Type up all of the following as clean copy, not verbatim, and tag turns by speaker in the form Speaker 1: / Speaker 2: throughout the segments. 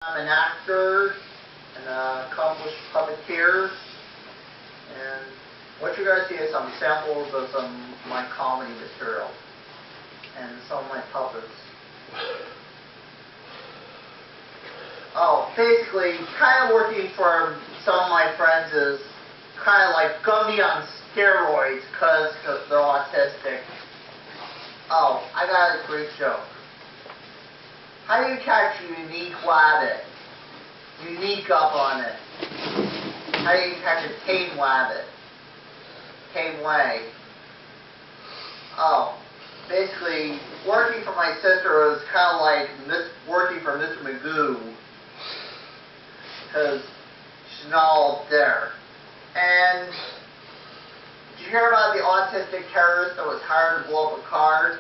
Speaker 1: I'm an actor, an accomplished puppeteer, and what you're going to see is some samples of some of my comedy material and some of my puppets. Oh, basically, kind of working for some of my friends is kind of like Gumby on steroids because they're autistic. Oh, I got a great joke. How do you catch a unique rabbit? Unique up on it. How do you catch a tame rabbit? Tame way. Oh, basically, working for my sister was kind of like working for Mr. Magoo, because she's not all there. And did you hear about the autistic terrorist that was hired to blow up a car?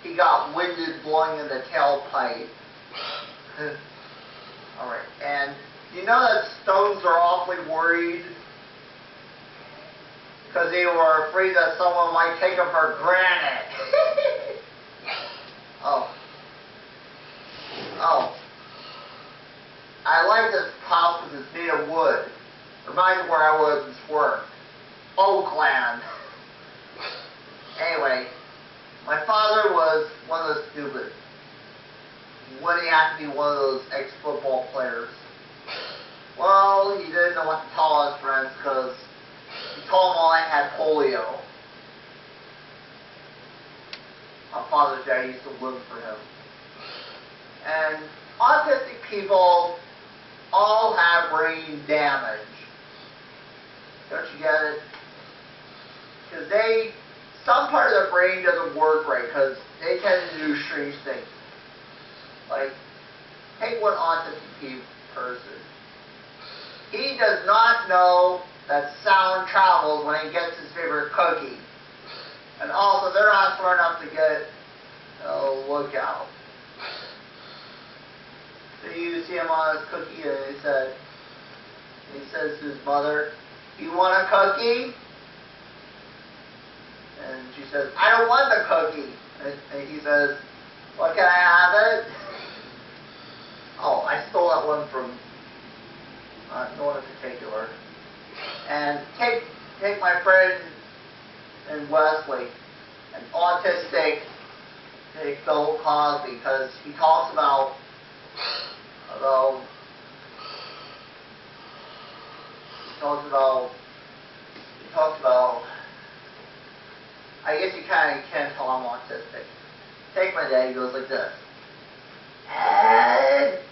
Speaker 1: He got winded blowing in the tailpipe. Alright, and you know that Stones are awfully worried because they were afraid that someone might take them for granted. Oh. I like this house because it's made of wood. Reminds me where I was work. Oakland. Anyway, my father was one of the stupid. When he had to be one of those ex-football players. Well, he didn't know what to tell his friends because he told them all I had polio. My father's dad used to live for him. And autistic people all have brain damage. Don't you get it? Because some part of their brain doesn't work right because they tend to do strange things. Like, take one autistic person. He does not know that sound travels when he gets his favorite cookie. And also, they're not smart enough to get a lookout. So you see him on his cookie and he says to his mother, "You want a cookie?" And she says, "I don't want the cookie." And he says, "Well, can I have it?" Oh, I stole that one from no one in particular. And take my friend in Wesley, an autistic Bill Cosby, because he talks about I guess you kind of can't tell I'm autistic. Take my dad, he goes like this. Ed,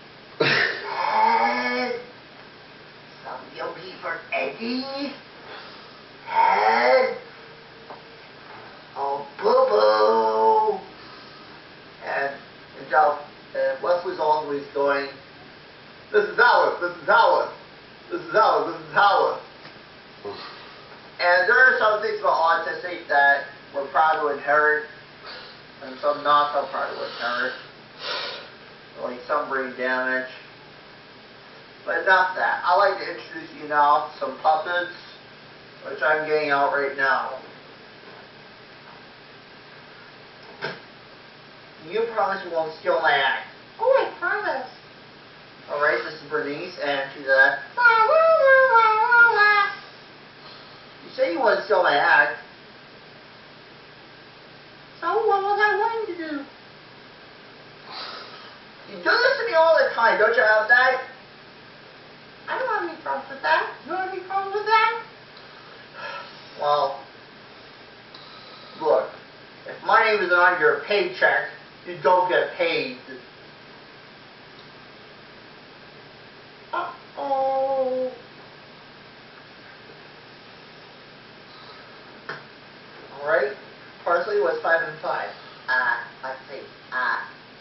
Speaker 1: some yogi for Eddie. Ed, oh boo-boo. And Wesley's always going, "This is Alice, this is Alice, this is Alice, this is Alice." And there are some things about autistic that we're proud to inherit, and some not so proud to inherit. Like some brain damage. But enough of that. I'd like to introduce you now to some puppets, which I'm getting out right now. You promise you won't steal my act. Oh, I promise. Alright, this is Bernice, and she's a You say you want to steal my act. So what was I wanting to do? You do this to me all the time, don't you have that? I don't have any problems with that. You don't have any problems with that? Well, look, if my name isn't on your paycheck, you don't get paid. Uh-oh. Alright, parsley was 5 and 5. Let's see.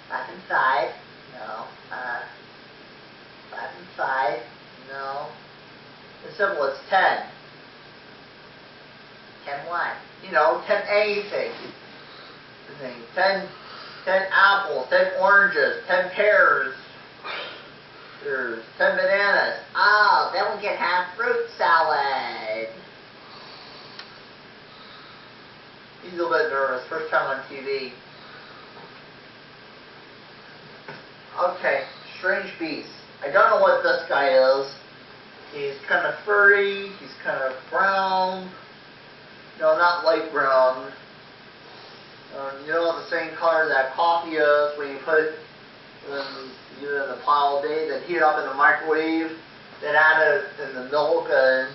Speaker 1: 5 and 5. No. 5 and 5. No. The symbol is 10. 10 what? You know, 10 anything. 10 apples, 10 oranges, 10 pears. There's 10 bananas. Oh, then we can have fruit salad. He's a little bit nervous. First time on TV. Okay, strange beast. I don't know what this guy is. He's kind of furry. He's kind of brown. No, not light brown. You know the same color that coffee is when you put it in the pile all day, then heat it up in the microwave, then add it in the milk, and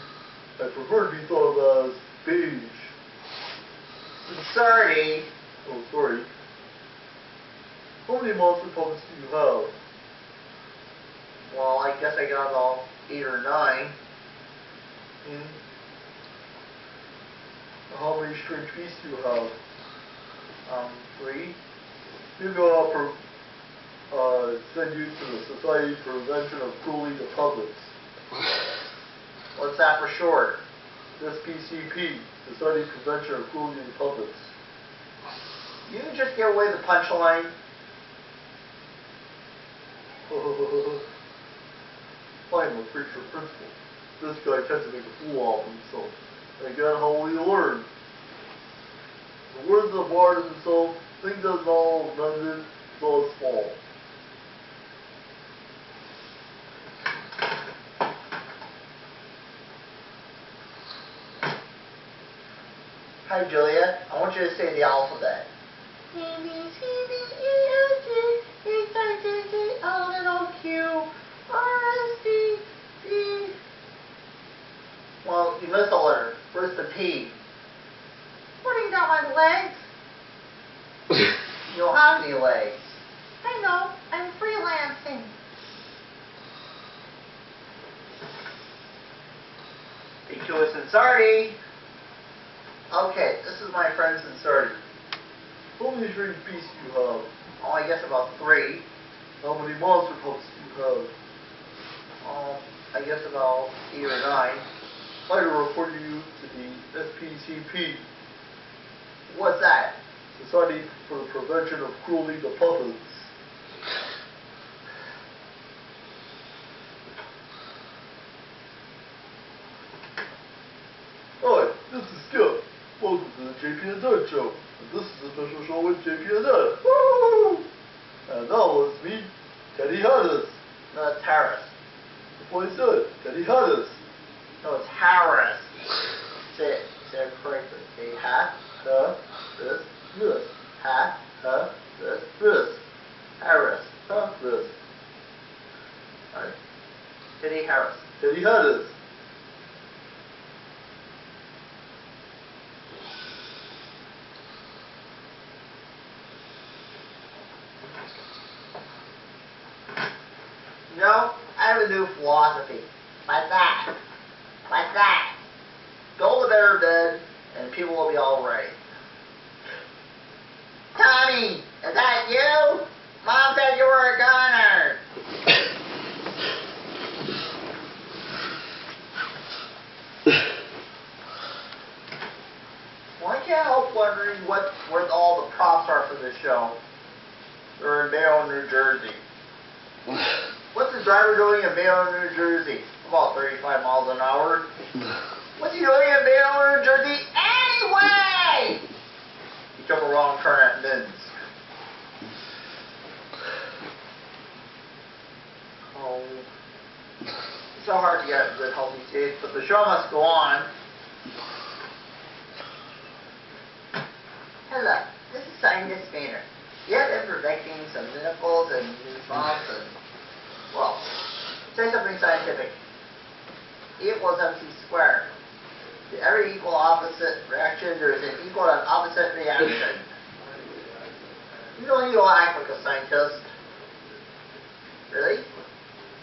Speaker 1: I prefer to be thought of as beige. Sincerity. Oh, sorry. How many monster puppets do you have? Well, I guess I got about 8 or 9. How many strange beasts do you have? 3. Maybe I'll send you to the Society for Prevention of Cruelty to Puppets. What's that for short? SPCP, Society for Prevention of Cruelty to Puppets. You just give away the punchline. I'm a preacher principal. This guy tends to make a fool of himself. And again, how will you learn? The words of the bard himself, things as all abundant, so as small. Hi, Julia. I want you to say the alphabet. A, B, C, D, E, F, G, H, I, J, K, L, N, O, Q, R, S, T, V. Well, you missed a letter. Where's the P? Putting down my legs. You don't have any legs. I know. I'm freelancing. Be to a sincerity. Okay, this is my friend Sincerity. How many strange beasts do you have? Oh, I guess about 3. How many monster pups do you have? Oh, I guess about 8 or 9. I report you to the SPCP. What's that? Society for the Prevention of Cruelty to Puppets. Hi, this is Skip. Welcome to the JP and Ed show. And this is a special show with JP and Ed. Woo! And now let's meet Teddy Hattis. No, it's Harris. That's what I said. Teddy Hattis. No, it's Harris. Say it correctly. Say this, this. This. Harris. This. Alright. Teddy Harris. Teddy Hattis. You know, I have a new philosophy. Like that. Like that. Go to their bed and people will be alright. Tommy, is that you? Mom said you were a goner. Well, I can't help wondering what all the props are for this show. They're in Bayonne, New Jersey. What's the driver doing in Bayonne, New Jersey? About 35 miles an hour. What's he doing in Bayonne, New Jersey anyway? He took a wrong turn at Minsk. Oh. It's so hard to get a good healthy state, but the show must go on. Hello, this is Scientist Manor. You have been perfecting some nipples and new bumps and, well, say something scientific. E equals MC squared. To every equal opposite reaction, there is an equal and opposite reaction. You don't act like a scientist. Really?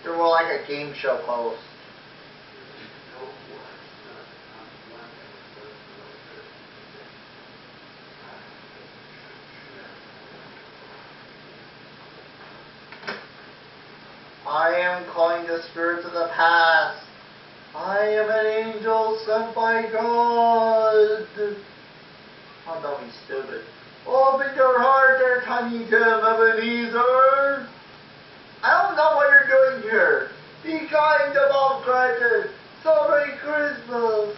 Speaker 1: You're more like a game show host. I am calling the spirits of the past. I am an angel sent by God. Oh, don't be stupid. Open your heart there, Tiny Tim Ebenezer. I don't know what you're doing here. Be kind to Bob Cratchit. Celebrate Christmas.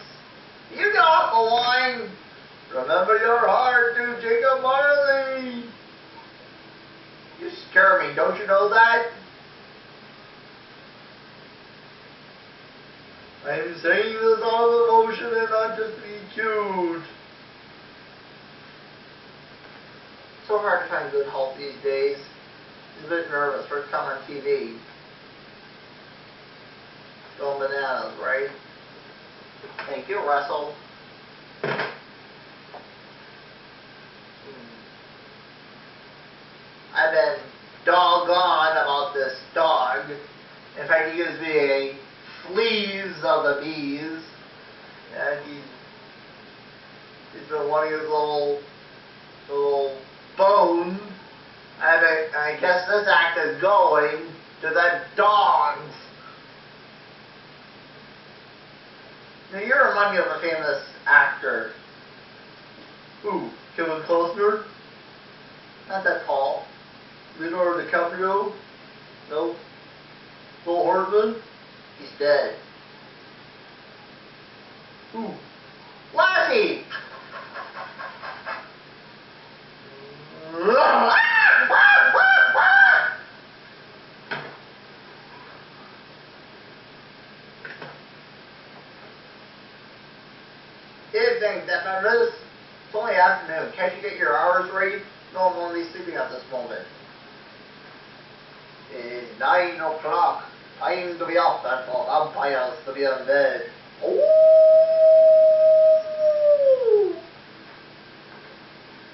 Speaker 1: You get off the line. Remember your heart to Jacob Marley. You scare me, don't you know that? I'm saying this on emotion and not just to be cute. So hard to find good help these days. He's a bit nervous. First time on TV. Going bananas, right? Thank you, Russell. I've been doggone about this dog. In fact, he gives me a fleas of the bees. And he's been wanting his little bone. I guess this act is going to the dogs. Now, you remind me of a famous actor. Who? Kevin Costner? Not that tall. Leonardo DiCaprio? No. Phil Hartman? He's dead. Who? Lassie! Evening, defenders. It's only afternoon. Can't you get your hours right? No, I'm only sleeping at this moment. It's 9 o'clock. Time to be up and for vampires to be in bed. Ooh!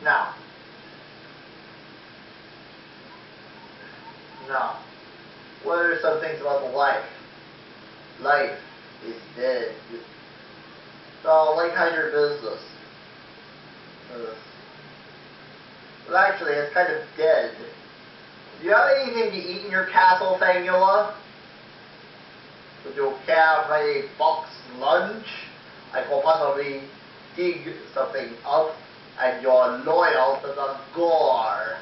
Speaker 1: Now. What are some things about the life? Life is dead. So, like, how's your business? Well, actually, it's kind of dead. Do you have anything to eat in your castle, Fangula? Would you care for a box lunch? I could possibly dig something up, and you're loyal to the gore.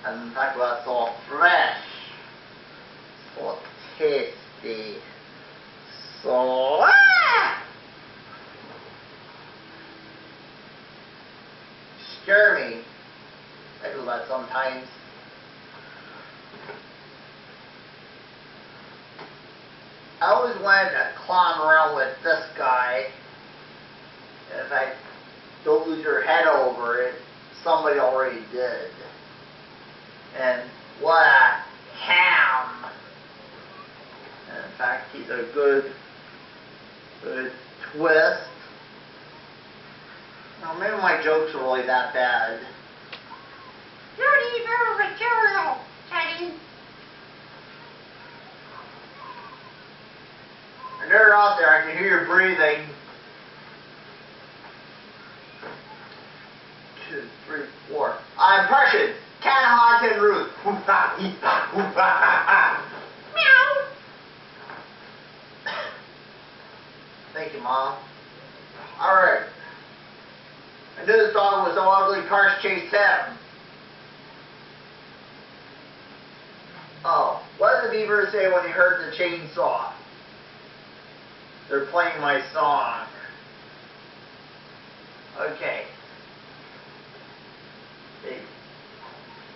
Speaker 1: And that was so fresh, so tasty, so... Scare me. I do that sometimes. I always wanted to climb around with this guy. And if I don't lose your head over it, somebody already did. And what a ham! And in fact, he's a good twist. Well, maybe my jokes are really that bad.
Speaker 2: Dirty very material, Teddy.
Speaker 1: And they're out there, I can hear you breathing. 2, 3, 4. Impression. Can and Ruth.
Speaker 2: Meow.
Speaker 1: Thank you, Mom. Alright. I knew this dog was so ugly, cars chased him. Oh, what did the beavers say when they heard the chainsaw? They're playing my song. Okay.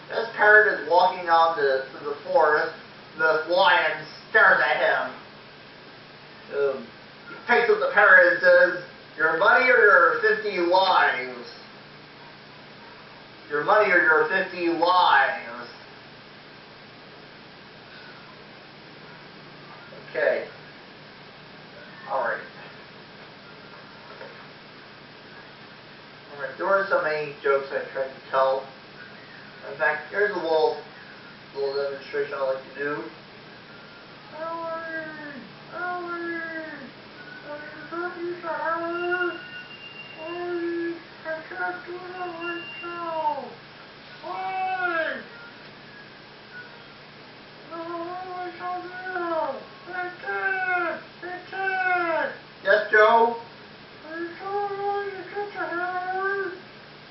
Speaker 1: This parrot is walking out to the forest. The lion stares at him. He picks up the parrot and says, "Your money or your 50 lives? Your money or your 50 lives?" Okay. Alright. Alright, there were so many jokes I tried to tell. In fact, here's a little demonstration I like to do. Yes, Joe?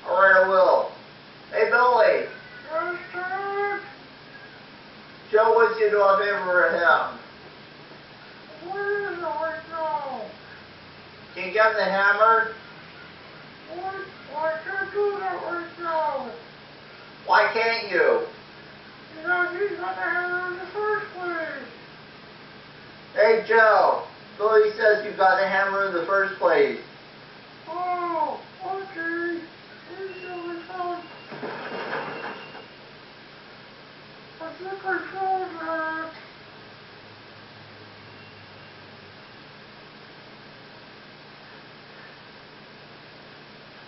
Speaker 1: Alright, I will. Hey, Billy. Joe wants you to do a favor for him.
Speaker 2: Where is it right now?
Speaker 1: Can you get him the hammer?
Speaker 2: What? Well, I can't do that right now.
Speaker 1: Why can't you?
Speaker 2: Because he's got the hammer in the first place.
Speaker 1: Hey Joe, Billy says you got the hammer in the first place.
Speaker 2: Oh, okay. Here's the phone. I think I found that.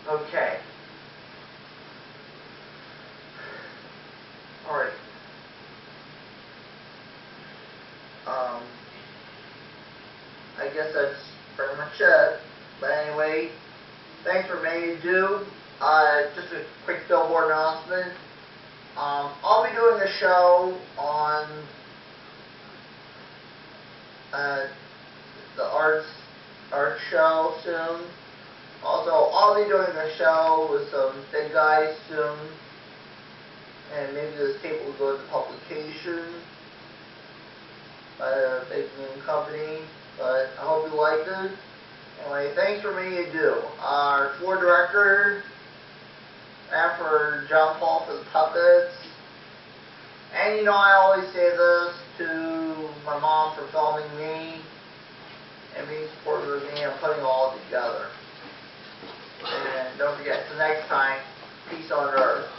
Speaker 1: Okay. Alright. I guess that's pretty much it. But anyway, thanks for making do. Just a quick billboard announcement. I'll be doing a show on the art show soon. Also, I'll be doing a show with some big guys soon, and maybe this tape will go into publication by a big name company. But I hope you liked it. Anyway, thanks for making do. Our floor director, and for John Paul for the puppets. And you know, I always say this to my mom for filming me and being supportive of me and putting it all together. And don't forget, till next time, peace on earth.